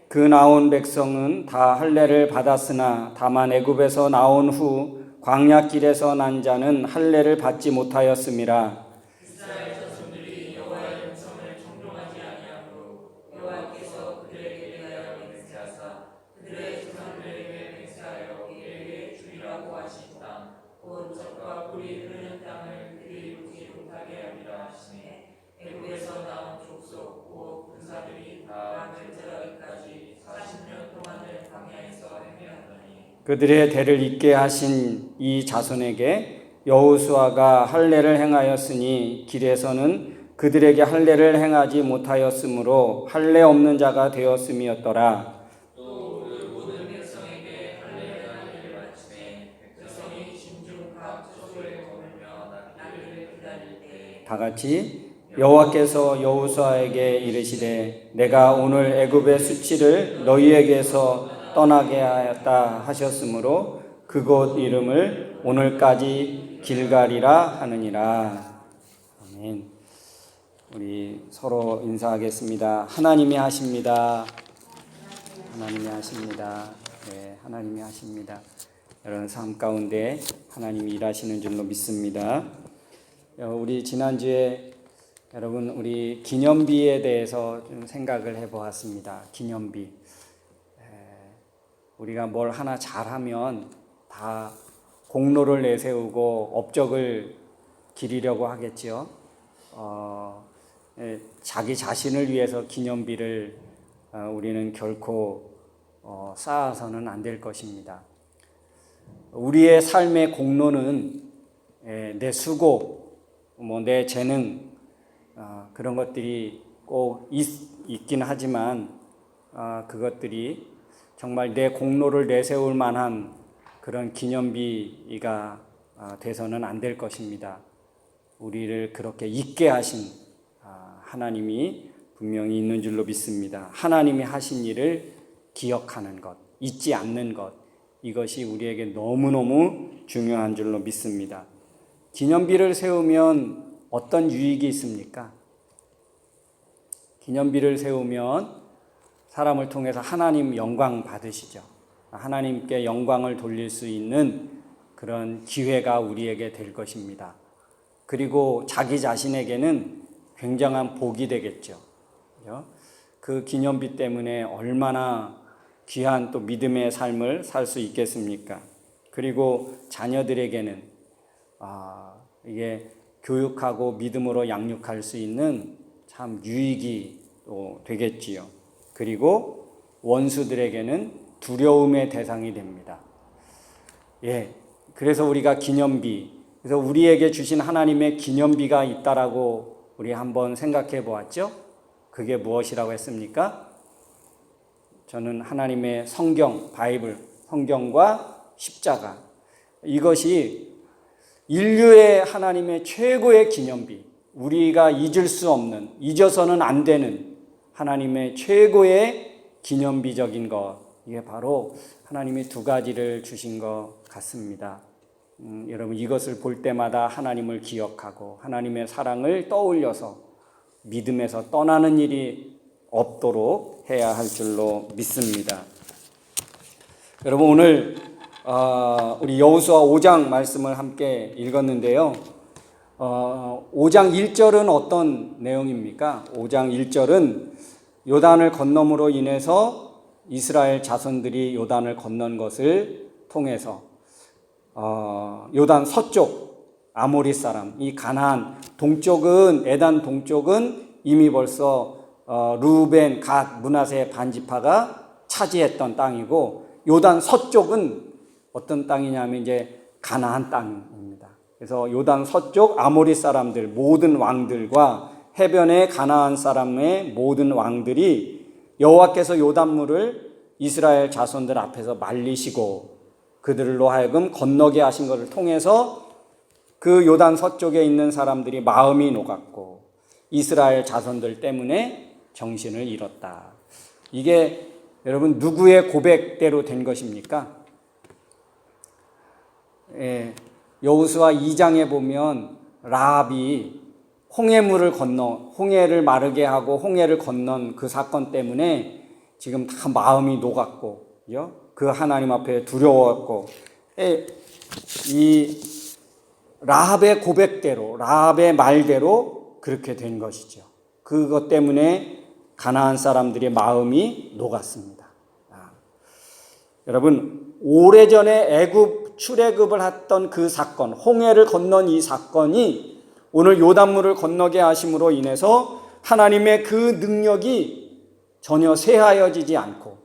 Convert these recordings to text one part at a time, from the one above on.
그 나온 백성은 다 할례를 받았으나 다만 애굽에서 나온 후 광야길에서 난 자는 할례를 받지 못하였음이라. 이스라엘 자손들이 여호와의 음성을 청종하지 아니하므로 여호와께서 그들에게 대하여 맹세하사 그들의 조상들에게 맹세하여 이르기를 주리라고 하신 땅 곧 젖과 꿀이 흐르는 땅을 그들이 보지 못하게 하리라 하시니 애굽에서 나온 족속 곧 군사들이 다 그때까지 40년 동안을 광야에서 헤매었더니 그들의 대를 잇게 하신 이 자손에게 여호수아가 할례를 행하였으니 길에서는 그들에게 할례를 행하지 못하였으므로 할례 없는 자가 되었음이었더라. 또 그 모든 백성에게 할례를 하기를 마치매 백성이 진중 각 처소에 머물며 나귀를 기다릴 때 다 같이 여호와께서 여호수아에게 이르시되 내가 오늘 애굽의 수치를 너희에게서 떠나게 하였다 하셨으므로 그곳 이름을 오늘까지 길갈이라 하느니라. 아멘. 우리 서로 인사하겠습니다. 하나님이 하십니다. 하나님이 하십니다. 네, 하나님이 하십니다. 여러분 삶 가운데 하나님이 일하시는 줄로 믿습니다. 우리 지난주에 여러분 우리 기념비에 대해서 좀 생각을 해보았습니다. 기념비. 우리가 뭘 하나 잘하면 다 공로를 내세우고 업적을 기리려고 하겠죠. 자기 자신을 위해서 기념비를 우리는 결코 쌓아서는 안 될 것입니다. 우리의 삶의 공로는 내 수고, 내 재능 그런 것들이 꼭 있긴 하지만 그것들이 정말 내 공로를 내세울 만한 그런 기념비가 돼서는 안 될 것입니다. 우리를 그렇게 있게 하신 하나님이 분명히 있는 줄로 믿습니다. 하나님이 하신 일을 기억하는 것, 잊지 않는 것, 이것이 우리에게 너무너무 중요한 줄로 믿습니다. 기념비를 세우면 어떤 유익이 있습니까? 기념비를 세우면 사람을 통해서 하나님 영광 받으시죠. 하나님께 영광을 돌릴 수 있는 그런 기회가 우리에게 될 것입니다. 그리고 자기 자신에게는 굉장한 복이 되겠죠. 그 기념비 때문에 얼마나 귀한 또 믿음의 삶을 살 수 있겠습니까? 그리고 자녀들에게는 이게 교육하고 믿음으로 양육할 수 있는 참 유익이 또 되겠지요. 그리고 원수들에게는 두려움의 대상이 됩니다. 그래서 우리가 기념비, 그래서 우리에게 주신 하나님의 기념비가 있다라고 우리 한번 생각해 보았죠? 그게 무엇이라고 했습니까? 저는 하나님의 성경, 바이블, 성경과 십자가, 이것이 인류의 하나님의 최고의 기념비, 우리가 잊을 수 없는, 잊어서는 안 되는 하나님의 최고의 기념비적인 것, 이게 바로 하나님이 두 가지를 주신 것 같습니다. 여러분 이것을 볼 때마다 하나님을 기억하고 하나님의 사랑을 떠올려서 믿음에서 떠나는 일이 없도록 해야 할 줄로 믿습니다. 여러분 오늘 우리 여호수아 5장 말씀을 함께 읽었는데요. 5장 1절은 어떤 내용입니까? 5장 1절은 요단을 건nom으로 인해서 이스라엘 자손들이 요단을 건넌 것을 통해서 요단 서쪽 아모리 사람, 이 가나안 동쪽은, 에단 동쪽은 이미 벌써 루벤, 갓, 므낫세 반지파가 차지했던 땅이고, 요단 서쪽은 어떤 땅이냐면 이제 가나안 땅입니다. 그래서 요단 서쪽 아모리 사람들 모든 왕들과 해변의 가나안 사람의 모든 왕들이 여호와께서 요단물을 이스라엘 자손들 앞에서 말리시고 그들로 하여금 건너게 하신 것을 통해서 그 요단 서쪽에 있는 사람들이 마음이 녹았고 이스라엘 자손들 때문에 정신을 잃었다. 이게 여러분 누구의 고백대로 된 것입니까? 여호수아 2장에 보면 라합이 홍해물을 건너 홍해를 마르게 하고 홍해를 건넌 그 사건 때문에 지금 다 마음이 녹았고, 그 하나님 앞에 두려웠고, 이 라합의 고백대로, 라합의 말대로 그렇게 된 것이죠. 그것 때문에 가나안 사람들의 마음이 녹았습니다. 여러분, 오래전에 애굽 출애굽을 했던 그 사건, 홍해를 건넌 이 사건이 오늘 요단물을 건너게 하심으로 인해서 하나님의 그 능력이 전혀 쇠하여지지 않고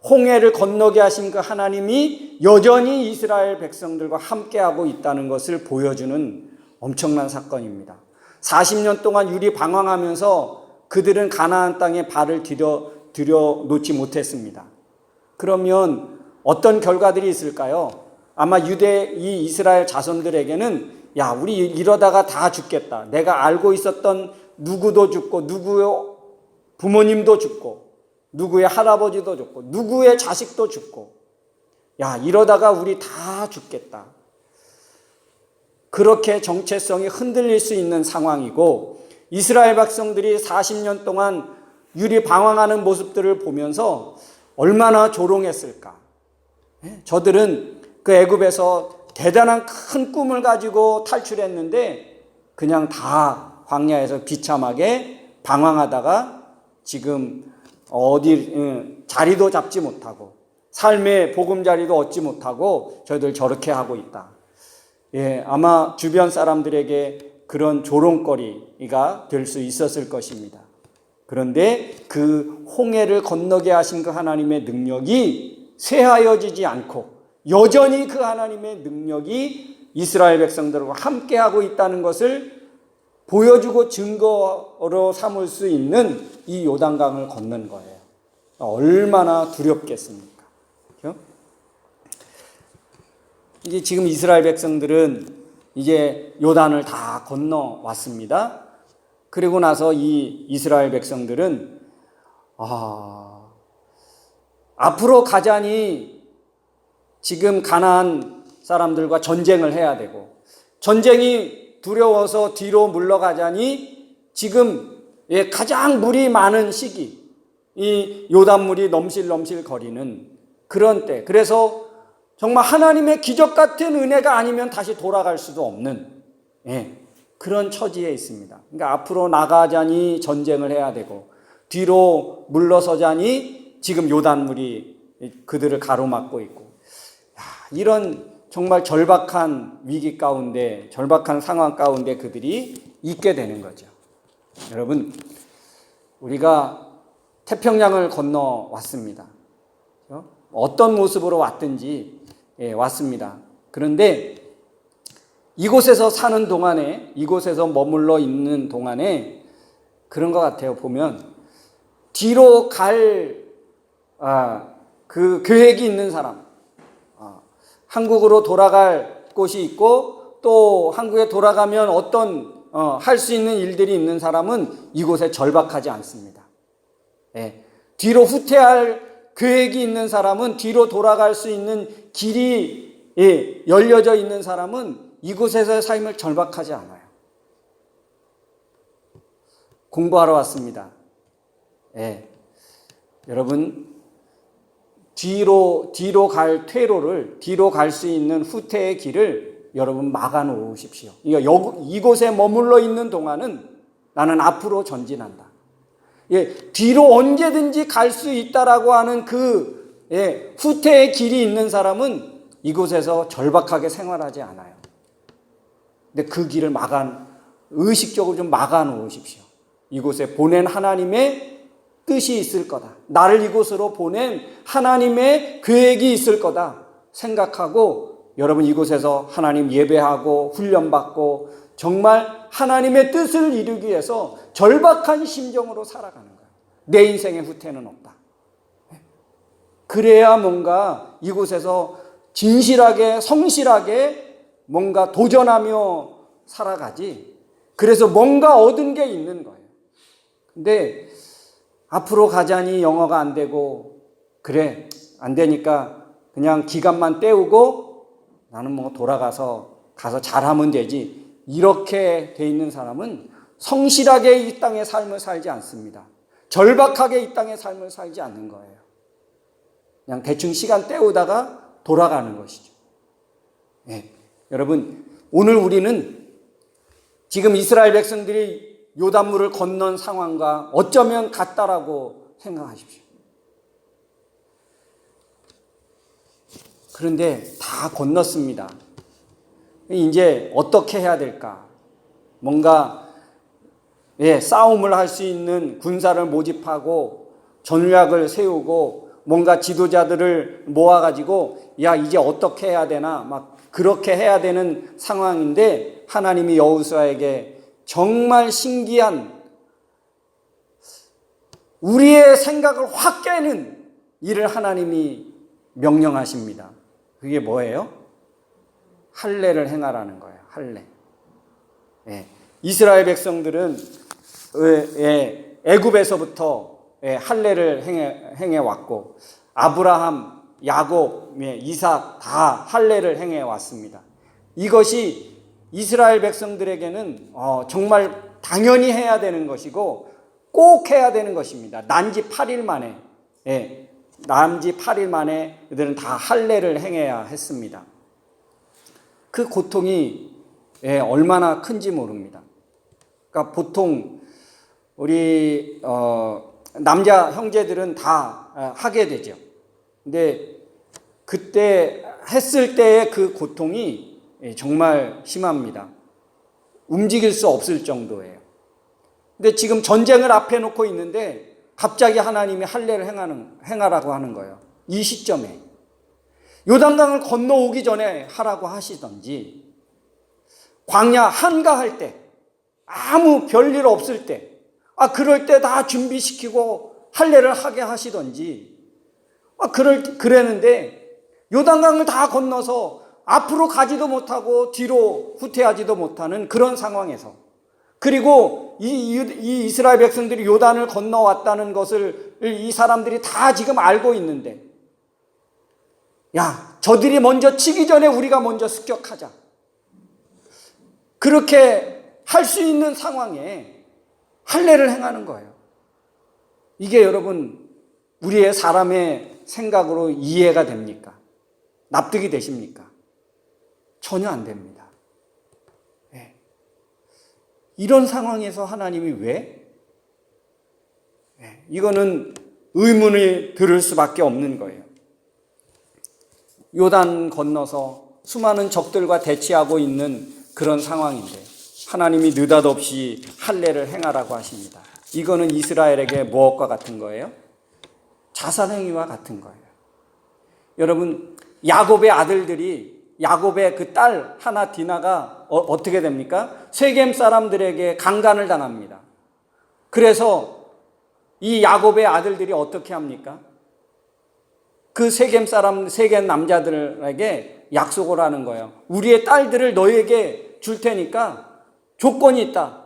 홍해를 건너게 하신 그 하나님이 여전히 이스라엘 백성들과 함께하고 있다는 것을 보여주는 엄청난 사건입니다. 40년 동안 유리 방황하면서 그들은 가나안 땅에 발을 들여 놓지 못했습니다. 그러면 어떤 결과들이 있을까요? 아마 이 이스라엘 자손들에게는 야, 우리 이러다가 다 죽겠다. 내가 알고 있었던 누구도 죽고 누구의 부모님도 죽고 누구의 할아버지도 죽고 누구의 자식도 죽고 야, 이러다가 우리 다 죽겠다. 그렇게 정체성이 흔들릴 수 있는 상황이고 이스라엘 백성들이 40년 동안 유리 방황하는 모습들을 보면서 얼마나 조롱했을까. 저들은 그 애굽에서 대단한 큰 꿈을 가지고 탈출했는데 그냥 다 광야에서 비참하게 방황하다가 지금 자리도 잡지 못하고 삶의 보금자리도 얻지 못하고 저희들 저렇게 하고 있다. 아마 주변 사람들에게 그런 조롱거리가 될 수 있었을 것입니다. 그런데 그 홍해를 건너게 하신 그 하나님의 능력이 쇠하여지지 않고 여전히 그 하나님의 능력이 이스라엘 백성들과 함께하고 있다는 것을 보여주고 증거로 삼을 수 있는 이 요단강을 건넌 거예요. 얼마나 두렵겠습니까? 그렇죠? 이제 지금 이스라엘 백성들은 이제 요단을 다 건너왔습니다. 그리고 나서 이 이스라엘 백성들은 앞으로 가자니 지금 가나안 사람들과 전쟁을 해야 되고 전쟁이 두려워서 뒤로 물러가자니 지금 가장 물이 많은 시기 이 요단물이 넘실넘실 거리는 그런 때 그래서 정말 하나님의 기적 같은 은혜가 아니면 다시 돌아갈 수도 없는 그런 처지에 있습니다. 그러니까 앞으로 나가자니 전쟁을 해야 되고 뒤로 물러서자니 지금 요단물이 그들을 가로막고 있고 이런 정말 절박한 위기 가운데 절박한 상황 가운데 그들이 있게 되는 거죠. 여러분 우리가 태평양을 건너왔습니다. 어떤 모습으로 왔든지 왔습니다. 그런데 이곳에서 사는 동안에 이곳에서 머물러 있는 동안에 그런 것 같아요. 보면 뒤로 갈 그 계획이 있는 사람 한국으로 돌아갈 곳이 있고 또 한국에 돌아가면 어떤 할 수 있는 일들이 있는 사람은 이곳에 절박하지 않습니다. 뒤로 후퇴할 계획이 있는 사람은 뒤로 돌아갈 수 있는 길이 열려져 있는 사람은 이곳에서의 삶을 절박하지 않아요. 공부하러 왔습니다. 여러분 뒤로 갈 퇴로를 뒤로 갈 수 있는 후퇴의 길을 여러분 막아 놓으십시오. 이곳에 머물러 있는 동안은 나는 앞으로 전진한다. 뒤로 언제든지 갈 수 있다라고 하는 그 후퇴의 길이 있는 사람은 이곳에서 절박하게 생활하지 않아요. 근데 그 길을 의식적으로 좀 막아 놓으십시오. 이곳에 보낸 하나님의 뜻이 있을 거다. 나를 이곳으로 보낸 하나님의 계획이 있을 거다 생각하고 여러분 이곳에서 하나님 예배하고 훈련받고 정말 하나님의 뜻을 이루기 위해서 절박한 심정으로 살아가는 거예요. 내 인생의 후퇴는 없다. 그래야 뭔가 이곳에서 진실하게 성실하게 뭔가 도전하며 살아가지. 그래서 뭔가 얻은 게 있는 거예요. 근데 앞으로 가자니 영어가 안 되고 그래 안 되니까 그냥 기간만 때우고 나는 뭐 가서 잘하면 되지. 이렇게 돼 있는 사람은 성실하게 이 땅의 삶을 살지 않습니다. 절박하게 이 땅의 삶을 살지 않는 거예요. 그냥 대충 시간 때우다가 돌아가는 것이죠. 예. 여러분, 오늘 우리는 지금 이스라엘 백성들이 요단물을 건넌 상황과 어쩌면 같다라고 생각하십시오. 그런데 다 건넜습니다. 이제 어떻게 해야 될까? 뭔가 싸움을 할 수 있는 군사를 모집하고 전략을 세우고 뭔가 지도자들을 모아가지고 야 이제 어떻게 해야 되나 막 그렇게 해야 되는 상황인데 하나님이 여호수아에게 정말 신기한 우리의 생각을 확 깨는 일을 하나님이 명령하십니다. 그게 뭐예요? 할례를 행하라는 거예요. 할례. 이스라엘 백성들은 애굽에서부터 할례를 행해 왔고 아브라함, 야곱, 이삭 다 할례를 행해 왔습니다. 이것이 이스라엘 백성들에게는 정말 당연히 해야 되는 것이고 꼭 해야 되는 것입니다. 난지 8일 만에 남지 8일 만에 그들은 다 할례를 행해야 했습니다. 그 고통이 얼마나 큰지 모릅니다. 그러니까 보통 우리 남자 형제들은 다 하게 되죠. 근데 그때 했을 때의 그 고통이 정말 심합니다. 움직일 수 없을 정도예요. 근데 지금 전쟁을 앞에 놓고 있는데 갑자기 하나님이 할례를 행하라고 하는 거예요. 이 시점에. 요단강을 건너오기 전에 하라고 하시던지 광야 한가할 때 아무 별일 없을 때 그럴 때 다 준비시키고 할례를 하게 하시던지 그랬는데 요단강을 다 건너서 앞으로 가지도 못하고 뒤로 후퇴하지도 못하는 그런 상황에서 그리고 이 이스라엘 백성들이 요단을 건너왔다는 것을 이 사람들이 다 지금 알고 있는데 야 저들이 먼저 치기 전에 우리가 먼저 습격하자. 그렇게 할 수 있는 상황에 할례를 행하는 거예요. 이게 여러분 우리의 사람의 생각으로 이해가 됩니까? 납득이 되십니까? 전혀 안 됩니다. 이런 상황에서 하나님이 왜? 이거는 의문이 들을 수밖에 없는 거예요. 요단 건너서 수많은 적들과 대치하고 있는 그런 상황인데 하나님이 느닷없이 할례를 행하라고 하십니다. 이거는 이스라엘에게 무엇과 같은 거예요? 자살행위와 같은 거예요. 여러분 야곱의 아들들이 야곱의 그 딸 하나 디나가 어떻게 됩니까? 세겜 사람들에게 강간을 당합니다. 그래서 이 야곱의 아들들이 어떻게 합니까? 그 세겜 남자들에게 약속을 하는 거예요. 우리의 딸들을 너희에게 줄 테니까 조건이 있다.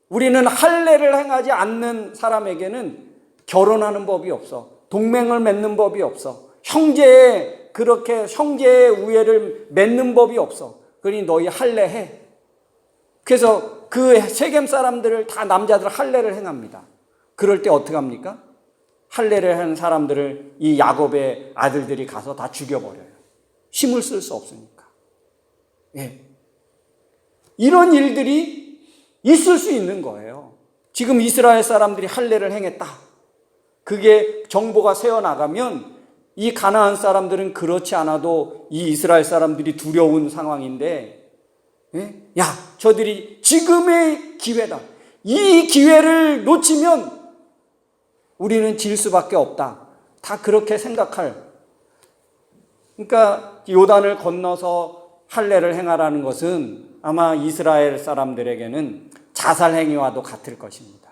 우리는 할례를 행하지 않는 사람에게는 결혼하는 법이 없어. 동맹을 맺는 법이 없어. 형제의 우애를 맺는 법이 없어. 그러니 너희 할례해. 그래서 그 세겜 사람들을 다 남자들 할례를 행합니다. 그럴 때 어떻게 합니까? 할례를 한 사람들을 이 야곱의 아들들이 가서 다 죽여버려요. 힘을 쓸 수 없으니까. 이런 일들이 있을 수 있는 거예요. 지금 이스라엘 사람들이 할례를 행했다. 그게 정보가 새어나가면 이 가나안 사람들은 그렇지 않아도 이 이스라엘 사람들이 두려운 상황인데 야 저들이 지금의 기회다. 이 기회를 놓치면 우리는 질 수밖에 없다. 다 그렇게 생각할. 그러니까 요단을 건너서 할례를 행하라는 것은 아마 이스라엘 사람들에게는 자살 행위와도 같을 것입니다.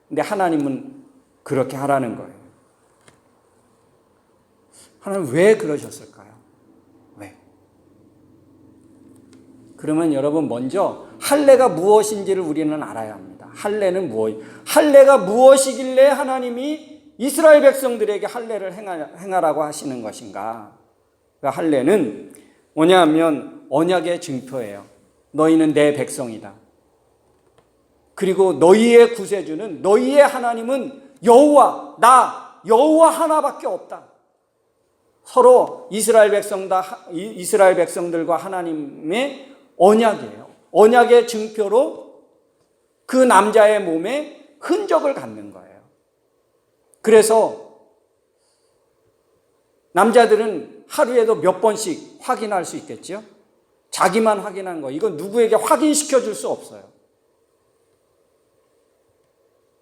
근데 하나님은 그렇게 하라는 거예요. 하나님 왜 그러셨을까요? 왜? 그러면 여러분 먼저 할례가 무엇인지를 우리는 알아야 합니다. 할례는 할례가 무엇이길래 하나님이 이스라엘 백성들에게 할례를 행하라고 하시는 것인가? 그 할례는 뭐냐면 언약의 증표예요. 너희는 내 백성이다. 그리고 너희의 구세주는 너희의 하나님은 여호와 하나밖에 없다. 서로 이스라엘 백성들과 하나님의 언약이에요. 언약의 증표로 그 남자의 몸에 흔적을 갖는 거예요. 그래서 남자들은 하루에도 몇 번씩 확인할 수 있겠죠? 자기만 확인한 거. 이건 누구에게 확인시켜 줄 수 없어요.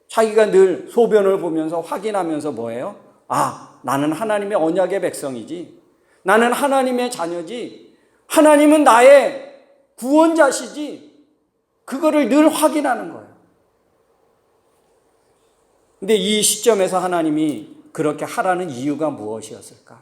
자기가 늘 소변을 보면서 확인하면서 뭐예요? 아, 나는 하나님의 언약의 백성이지. 나는 하나님의 자녀지. 하나님은 나의 구원자시지. 그거를 늘 확인하는 거예요. 근데 이 시점에서 하나님이 그렇게 하라는 이유가 무엇이었을까?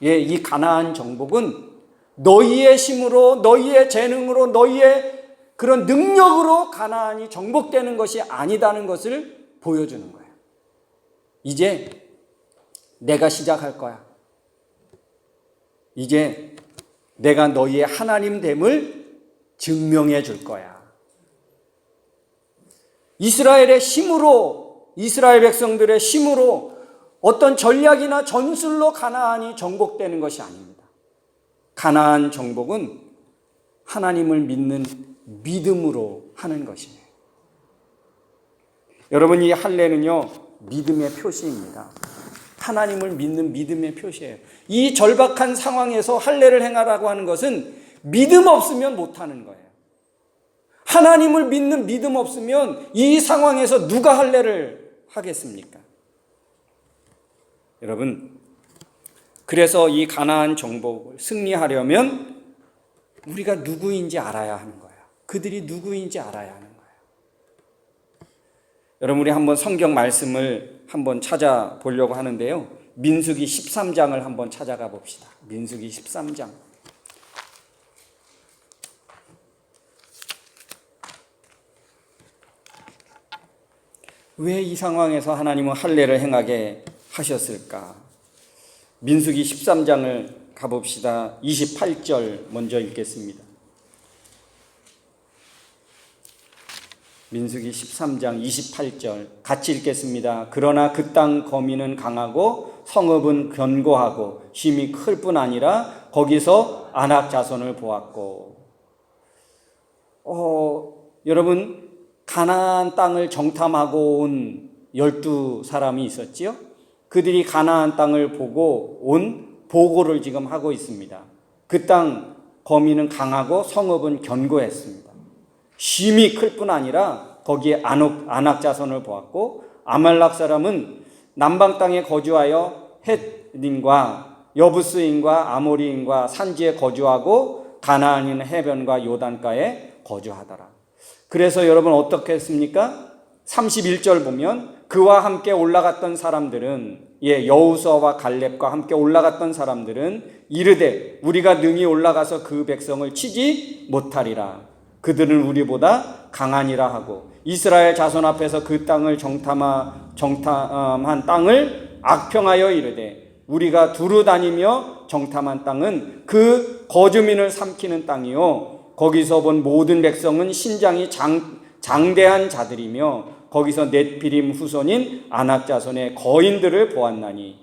예, 이 가나안 정복은 너희의 힘으로, 너희의 재능으로, 너희의 그런 능력으로 가나안이 정복되는 것이 아니다는 것을 보여주는 거예요. 이제 내가 시작할 거야. 이제 내가 너희의 하나님됨을 증명해 줄 거야. 이스라엘의 힘으로, 이스라엘 백성들의 힘으로 어떤 전략이나 전술로 가나안이 정복되는 것이 아닙니다. 가나안 정복은 하나님을 믿는 믿음으로 하는 것이에요. 여러분, 이 할례는요, 믿음의 표시입니다. 하나님을 믿는 믿음의 표시예요. 이 절박한 상황에서 할례를 행하라고 하는 것은 믿음 없으면 못하는 거예요. 하나님을 믿는 믿음 없으면 이 상황에서 누가 할례를 하겠습니까? 여러분, 그래서 이 가나안 정복을 승리하려면 우리가 누구인지 알아야 하는 거예요. 그들이 누구인지 알아야 하는 거예요. 여러분, 우리 한번 성경 말씀을 한번 찾아보려고 하는데요. 민수기 13장을 한번 찾아가 봅시다. 민수기 13장. 왜 이 상황에서 하나님은 할례를 행하게 하셨을까? 민수기 13장을 가봅시다. 28절 먼저 읽겠습니다. 민수기 13장 28절 같이 읽겠습니다. 그러나 그 땅 거민은 강하고 성읍은 견고하고 힘이 클 뿐 아니라 거기서 아낙 자손을 보았고. 여러분, 가나안 땅을 정탐하고 온 12사람이 있었지요. 그들이 가나안 땅을 보고 온 보고를 지금 하고 있습니다. 그 땅 거민은 강하고 성읍은 견고했습니다. 힘이 클 뿐 아니라 거기에 아낙 자손을 보았고, 아말락 사람은 남방 땅에 거주하여 헷인과 여부스인과 아모리인과 산지에 거주하고 가나안인 해변과 요단가에 거주하더라. 그래서 여러분 어떻게 했습니까? 31절 보면 그와 함께 올라갔던 사람들은, 여호수아와 갈렙과 함께 올라갔던 사람들은 이르되 우리가 능히 올라가서 그 백성을 치지 못하리라. 그들은 우리보다 강하니라 하고, 이스라엘 자손 앞에서 그 땅을 정탐한 땅을 악평하여 이르되 우리가 두루 다니며 정탐한 땅은 그 거주민을 삼키는 땅이요 거기서 본 모든 백성은 신장이 장대한 자들이며 거기서 넷피림 후손인 아낙 자손의 거인들을 보았나니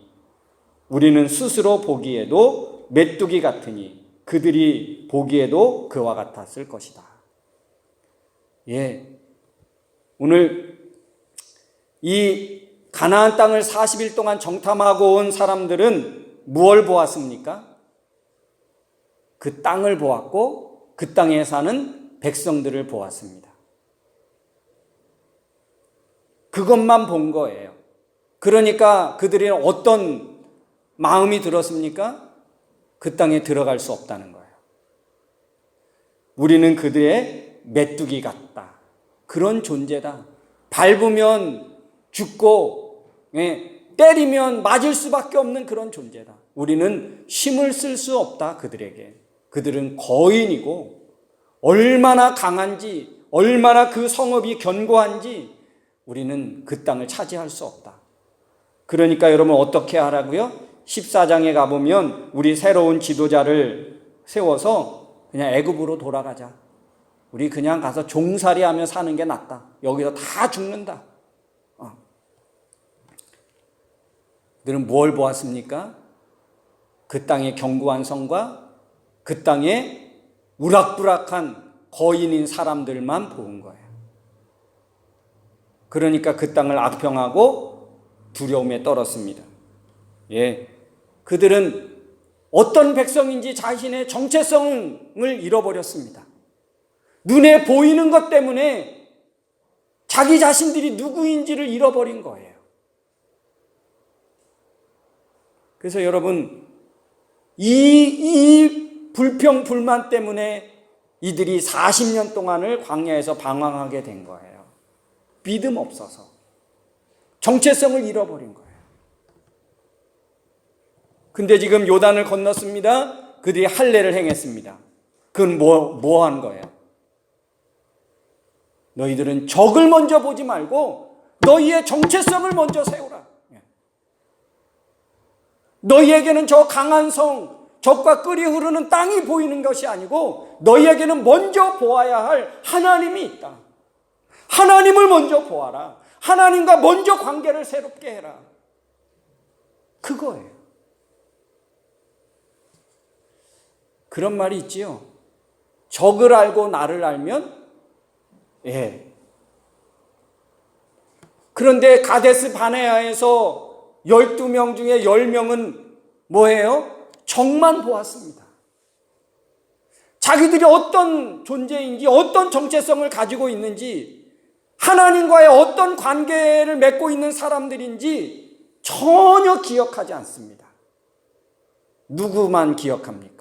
우리는 스스로 보기에도 메뚜기 같으니 그들이 보기에도 그와 같았을 것이다. 오늘 이 가나안 땅을 40일 동안 정탐하고 온 사람들은 무엇을 보았습니까? 그 땅을 보았고 그 땅에 사는 백성들을 보았습니다. 그것만 본 거예요. 그러니까 그들이 어떤 마음이 들었습니까? 그 땅에 들어갈 수 없다는 거예요. 우리는 그들의 메뚜기 같다. 그런 존재다. 밟으면 죽고 때리면 맞을 수밖에 없는 그런 존재다. 우리는 힘을 쓸 수 없다. 그들에게. 그들은 거인이고 얼마나 강한지, 얼마나 그 성읍이 견고한지 우리는 그 땅을 차지할 수 없다. 그러니까 여러분 어떻게 하라고요? 14장에 가보면 우리 새로운 지도자를 세워서 그냥 애굽으로 돌아가자. 우리 그냥 가서 종살이하며 사는 게 낫다. 여기서 다 죽는다. 그들은 뭘 보았습니까? 그 땅의 견고한 성과 그 땅에 우락부락한 거인인 사람들만 보은 거예요. 그러니까 그 땅을 악평하고 두려움에 떨었습니다. 예, 그들은 어떤 백성인지 자신의 정체성을 잃어버렸습니다. 눈에 보이는 것 때문에 자기 자신들이 누구인지를 잃어버린 거예요. 그래서 여러분, 이 불평, 불만 때문에 이들이 40년 동안을 광야에서 방황하게 된 거예요. 믿음 없어서. 정체성을 잃어버린 거예요. 근데 지금 요단을 건넜습니다. 그들이 할례를 행했습니다. 그건 뭐 한 거예요? 너희들은 적을 먼저 보지 말고 너희의 정체성을 먼저 세우라. 너희에게는 저 강한 성, 적과 끓이 흐르는 땅이 보이는 것이 아니고 너희에게는 먼저 보아야 할 하나님이 있다. 하나님을 먼저 보아라. 하나님과 먼저 관계를 새롭게 해라. 그거예요. 그런 말이 있지요. 적을 알고 나를 알면, 예. 그런데 가데스 바네아에서 12명 중에 10명은 뭐예요? 적만 보았습니다. 자기들이 어떤 존재인지, 어떤 정체성을 가지고 있는지, 하나님과의 어떤 관계를 맺고 있는 사람들인지 전혀 기억하지 않습니다. 누구만 기억합니까?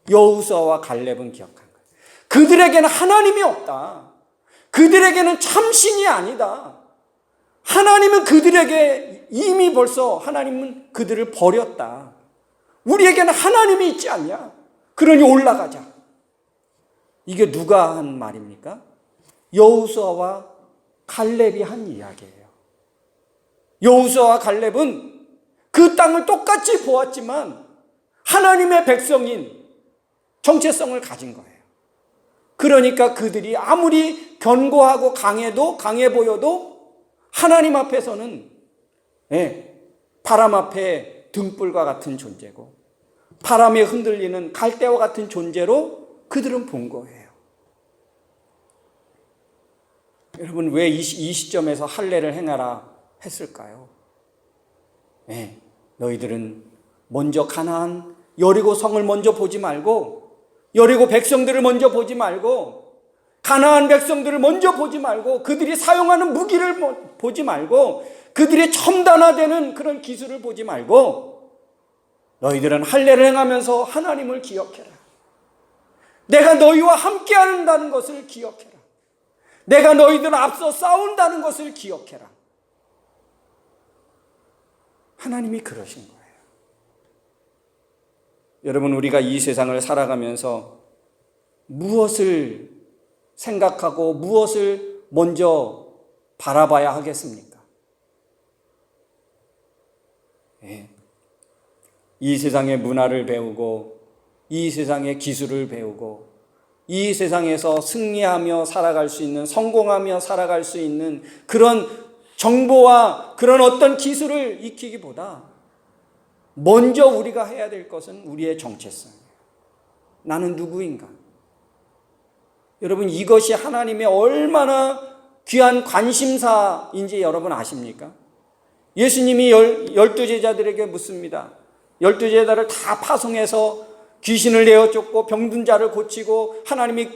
여호수아와 갈렙은 기억한 거예요. 그들에게는 하나님이 없다. 그들에게는 참신이 아니다. 하나님은 그들에게 이미 벌써 하나님은 그들을 버렸다. 우리에게는 하나님이 있지 않냐? 그러니 올라가자. 이게 누가 한 말입니까? 여호수아와 갈렙이 한 이야기예요. 여호수아와 갈렙은 그 땅을 똑같이 보았지만 하나님의 백성인 정체성을 가진 거예요. 그러니까 그들이 아무리 견고하고 강해 보여도 하나님 앞에서는 바람 앞에 등불과 같은 존재고 바람에 흔들리는 갈대와 같은 존재로 그들은 본 거예요. 여러분, 왜 이 시점에서 할례를 행하라 했을까요? 너희들은 먼저 가나안 여리고 성을 먼저 보지 말고 여리고 백성들을 먼저 보지 말고 가나안 백성들을 먼저 보지 말고 그들이 사용하는 무기를 보지 말고 그들이 첨단화되는 그런 기술을 보지 말고 너희들은 할례를 행하면서 하나님을 기억해라. 내가 너희와 함께 한다는 것을 기억해라. 내가 너희들 앞서 싸운다는 것을 기억해라. 하나님이 그러신 거예요. 여러분, 우리가 이 세상을 살아가면서 무엇을 생각하고 무엇을 먼저 바라봐야 하겠습니까? 이 세상의 문화를 배우고 이 세상의 기술을 배우고 이 세상에서 승리하며 살아갈 수 있는, 성공하며 살아갈 수 있는 그런 정보와 그런 어떤 기술을 익히기보다 먼저 우리가 해야 될 것은 우리의 정체성이에요. 나는 누구인가? 여러분, 이것이 하나님의 얼마나 귀한 관심사인지 여러분 아십니까? 예수님이 12제자들에게 묻습니다. 12제자를 다 파송해서 귀신을 내어 쫓고 병든 자를 고치고 하나님이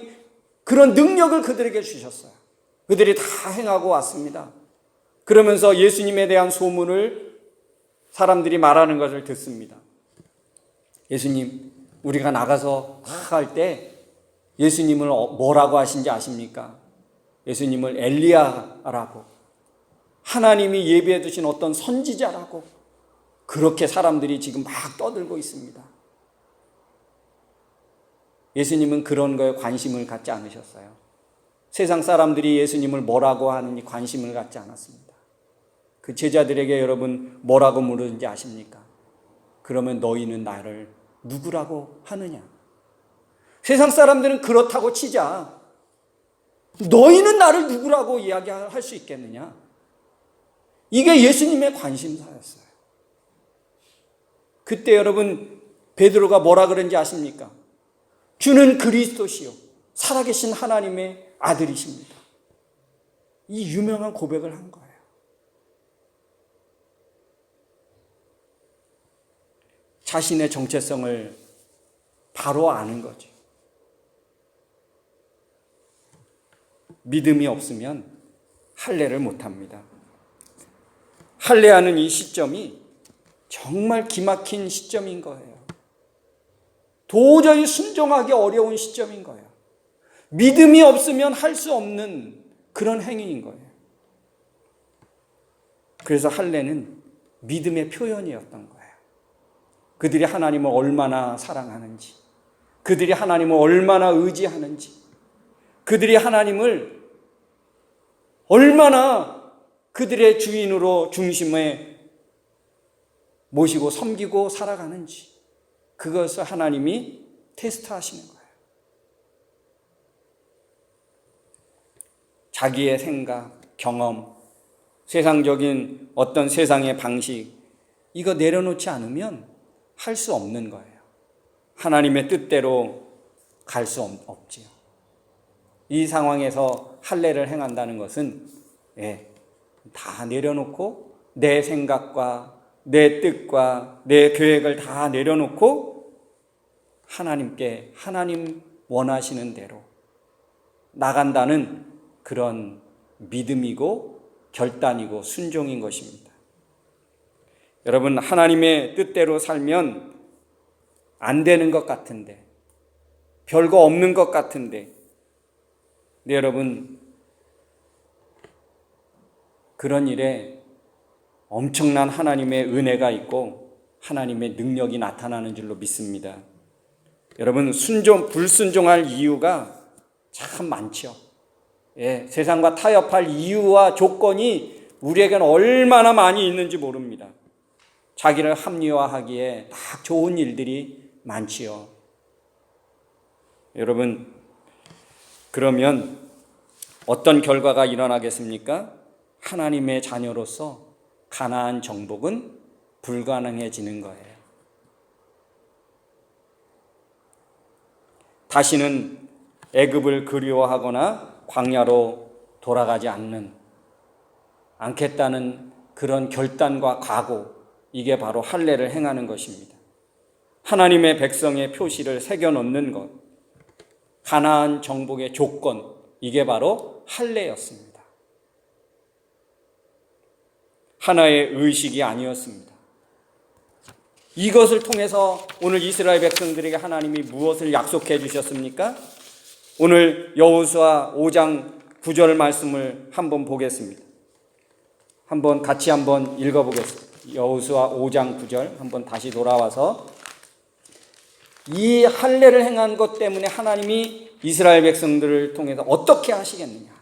그런 능력을 그들에게 주셨어요. 그들이 다 행하고 왔습니다. 그러면서 예수님에 대한 소문을 사람들이 말하는 것을 듣습니다. 예수님, 우리가 나가서 할 때 예수님을 뭐라고 하신지 아십니까? 예수님을 엘리야라고, 하나님이 예비해 두신 어떤 선지자라고 그렇게 사람들이 지금 막 떠들고 있습니다. 예수님은 그런 거에 관심을 갖지 않으셨어요. 세상 사람들이 예수님을 뭐라고 하는지 관심을 갖지 않았습니다. 그 제자들에게 여러분 뭐라고 물었는지 아십니까? 그러면 너희는 나를 누구라고 하느냐? 세상 사람들은 그렇다고 치자. 너희는 나를 누구라고 이야기할 수 있겠느냐? 이게 예수님의 관심사였어요. 그때 여러분 베드로가 뭐라 그런지 아십니까? 주는 그리스도시요 살아계신 하나님의 아들이십니다. 이 유명한 고백을 한 거예요. 자신의 정체성을 바로 아는 거죠. 믿음이 없으면 할례를 못합니다. 할례하는 이 시점이 정말 기막힌 시점인 거예요. 도저히 순종하기 어려운 시점인 거예요. 믿음이 없으면 할 수 없는 그런 행위인 거예요. 그래서 할례는 믿음의 표현이었던 거예요. 그들이 하나님을 얼마나 사랑하는지, 그들이 하나님을 얼마나 의지하는지, 그들이 하나님을 얼마나 그들의 주인으로 중심에 모시고 섬기고 살아가는지, 그것을 하나님이 테스트하시는 거예요. 자기의 생각, 경험, 세상적인 어떤 세상의 방식, 이거 내려놓지 않으면 할 수 없는 거예요. 하나님의 뜻대로 갈 수 없지요. 이 상황에서 할례를 행한다는 것은 다 내려놓고 내 생각과 내 뜻과 내 계획을 다 내려놓고 하나님께 하나님 원하시는 대로 나간다는 그런 믿음이고 결단이고 순종인 것입니다. 여러분, 하나님의 뜻대로 살면 안 되는 것 같은데, 별거 없는 것 같은데, 네, 여러분, 그런 일에 엄청난 하나님의 은혜가 있고 하나님의 능력이 나타나는 줄로 믿습니다. 여러분, 불순종할 이유가 참 많죠. 세상과 타협할 이유와 조건이 우리에게는 얼마나 많이 있는지 모릅니다. 자기를 합리화하기에 딱 좋은 일들이 많지요. 여러분, 그러면 어떤 결과가 일어나겠습니까? 하나님의 자녀로서 가나안 정복은 불가능해지는 거예요. 다시는 애굽을 그리워하거나 광야로 돌아가지 않겠다는 그런 결단과 각오, 이게 바로 할례를 행하는 것입니다. 하나님의 백성의 표시를 새겨놓는 것, 가나안 정복의 조건, 이게 바로 할례였습니다. 하나의 의식이 아니었습니다. 이것을 통해서 오늘 이스라엘 백성들에게 하나님이 무엇을 약속해 주셨습니까? 오늘 여호수아 5장 9절 말씀을 한번 보겠습니다. 같이 한번 읽어보겠습니다. 여호수아 5장 9절 한번 다시 돌아와서 이 할례를 행한 것 때문에 하나님이 이스라엘 백성들을 통해서 어떻게 하시겠느냐.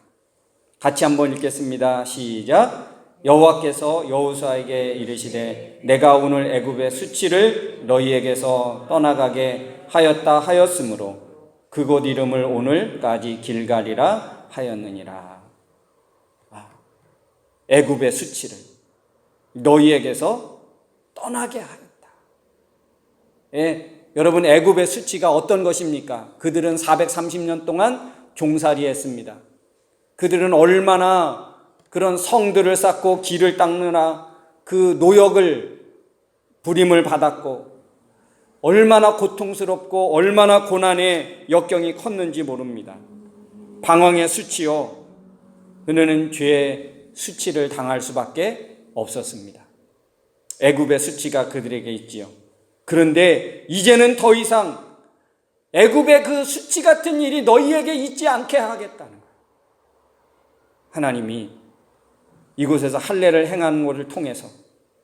같이 한번 읽겠습니다. 시작. 여호와께서 여호수아에게 이르시되 내가 오늘 애굽의 수치를 너희에게서 떠나가게 하였다 하였으므로 그곳 이름을 오늘까지 길갈이라 하였느니라. 애굽의 수치를 너희에게서 떠나게 하였다. 여러분, 애굽의 수치가 어떤 것입니까? 그들은 430년 동안 종살이했습니다. 그들은 얼마나 그런 성들을 쌓고 길을 닦느라 그 노역을 부림을 받았고 얼마나 고통스럽고 얼마나 고난의 역경이 컸는지 모릅니다. 방황의 수치요, 그들은 죄의 수치를 당할 수밖에 없었습니다. 애굽의 수치가 그들에게 있지요. 그런데 이제는 더 이상 애굽의 그 수치 같은 일이 너희에게 있지 않게 하겠다는 거예요. 하나님이 이곳에서 할례를 행하는 것을 통해서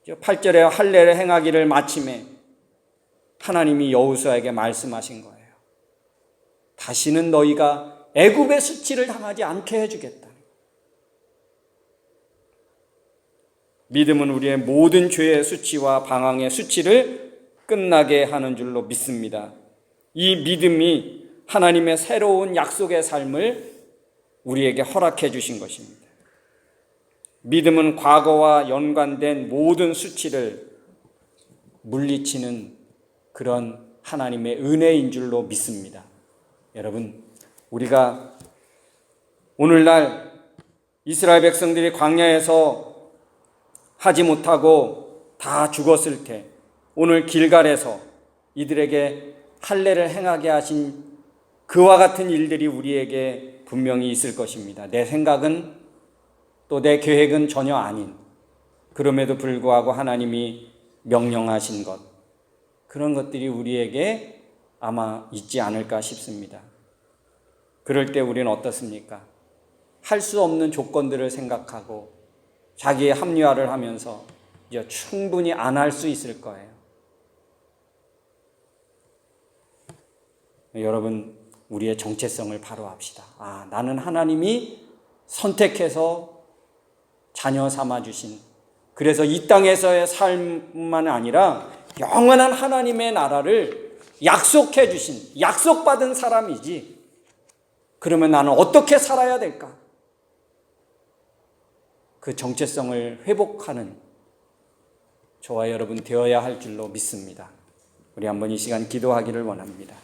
8절에 할례를 행하기를 마침에 하나님이 여호수아에게 말씀하신 거예요. 다시는 너희가 애굽의 수치를 당하지 않게 해주겠다. 믿음은 우리의 모든 죄의 수치와 방황의 수치를 끝나게 하는 줄로 믿습니다. 이 믿음이 하나님의 새로운 약속의 삶을 우리에게 허락해 주신 것입니다. 믿음은 과거와 연관된 모든 수치를 물리치는 그런 하나님의 은혜인 줄로 믿습니다. 여러분, 우리가 오늘날 이스라엘 백성들이 광야에서 하지 못하고 다 죽었을 때 오늘 길갈에서 이들에게 할례를 행하게 하신 그와 같은 일들이 우리에게 분명히 있을 것입니다. 내 생각은 또 내 계획은 전혀 아닌, 그럼에도 불구하고 하나님이 명령하신 것, 그런 것들이 우리에게 아마 있지 않을까 싶습니다. 그럴 때 우리는 어떻습니까? 할 수 없는 조건들을 생각하고 자기의 합리화를 하면서 이제 충분히 안 할 수 있을 거예요. 여러분, 우리의 정체성을 바로 합시다. 나는 하나님이 선택해서 자녀 삼아주신, 그래서 이 땅에서의 삶만 아니라 영원한 하나님의 나라를 약속해 주신, 약속받은 사람이지. 그러면 나는 어떻게 살아야 될까? 그 정체성을 회복하는 저와 여러분 되어야 할 줄로 믿습니다. 우리 한번 이 시간 기도하기를 원합니다.